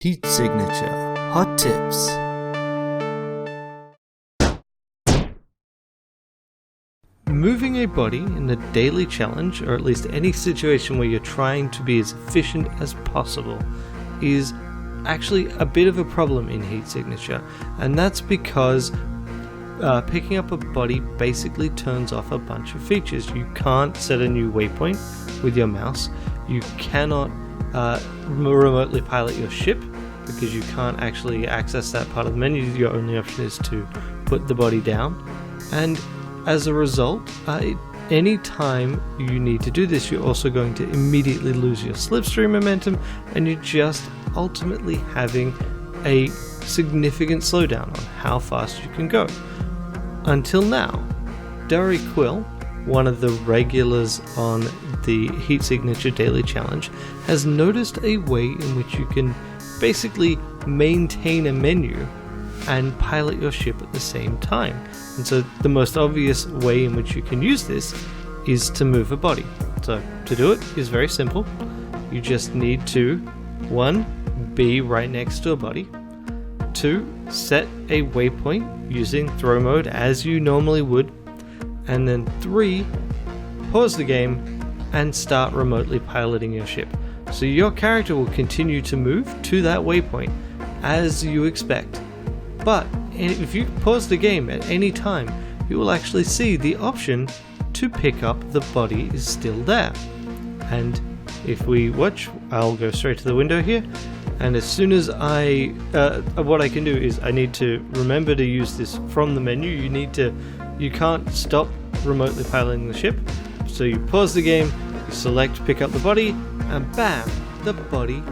Heat signature hot tips. Moving a body in a daily challenge, or at least any situation where you're trying to be as efficient as possible, is actually a bit of a problem in heat signature, and that's because picking up a body basically turns off a bunch of features. You can't set a new waypoint with your mouse. You cannot remotely pilot your ship because you can't actually access that part of the menu. Your only option is to put the body down, and as a result, any time you need to do this, you're also going to immediately lose your slipstream momentum, and you're just ultimately having a significant slowdown on how fast you can go. Until now, Dari Quill, one of the regulars on the Heat Signature Daily Challenge, has noticed a way in which you can basically maintain a menu and pilot your ship at the same time. And so the most obvious way in which you can use this is to move a body. So to do it is very simple. You just need to 1. Be right next to a body, 2. Set a waypoint using throw mode as you normally would, and then 3. Pause the game and start remotely piloting your ship. So your character will continue to move to that waypoint as you expect. But if you pause the game at any time, you will actually see the option to pick up the body is still there. And if we watch, I'll go straight to the window here, and as soon as what I can do is I need to remember to use this from the menu. You can't stop remotely piloting the ship. So you pause the game, you select pick up the body, and bam, the body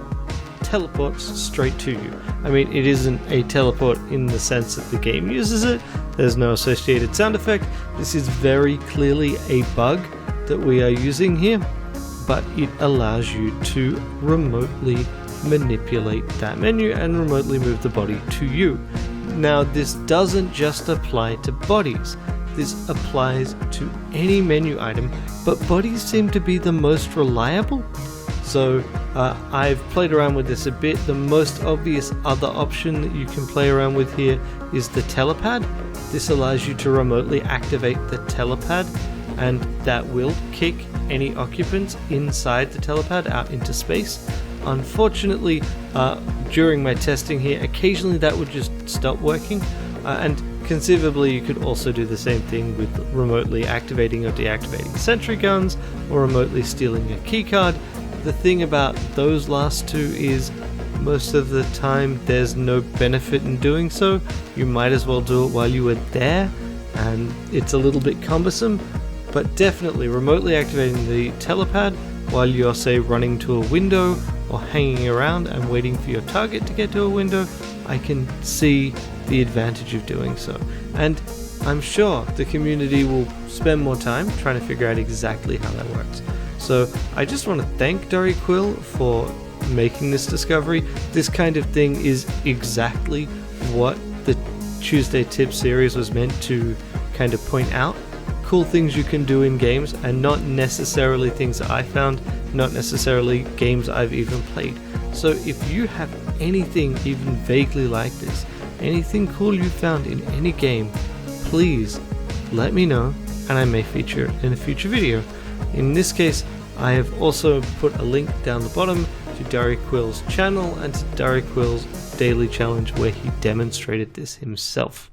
teleports straight to you. I mean, it isn't a teleport in the sense that the game uses it. There's no associated sound effect. This is very clearly a bug that we are using here, but it allows you to remotely manipulate that menu and remotely move the body to you. Now, this doesn't just apply to bodies. This applies to any menu item, but bodies seem to be the most reliable. So I've played around with this a bit. The most obvious other option that you can play around with here is the telepad. This allows you to remotely activate the telepad, and that will kick any occupants inside the telepad out into space. Unfortunately, during my testing here, occasionally that would just stop working, and conceivably you could also do the same thing with remotely activating or deactivating sentry guns, or remotely stealing a keycard. The thing about those last two is most of the time there's no benefit in doing so. You might as well do it while you were there, and it's a little bit cumbersome, but definitely remotely activating the telepad while you're, say, running to a window or hanging around and waiting for your target to get to a window, I can see the advantage of doing so. And I'm sure the community will spend more time trying to figure out exactly how that works. So I just want to thank Dari Quill for making this discovery. This kind of thing is exactly what the Tuesday Tips series was meant to kind of point out. Cool things you can do in games, and not necessarily things that I found, not necessarily games I've even played. So if you have anything even vaguely like this, anything cool you found in any game, please let me know, and I may feature it in a future video. In this case, I have also put a link down the bottom to Dari Quill's channel and to Dari Quill's daily challenge where he demonstrated this himself.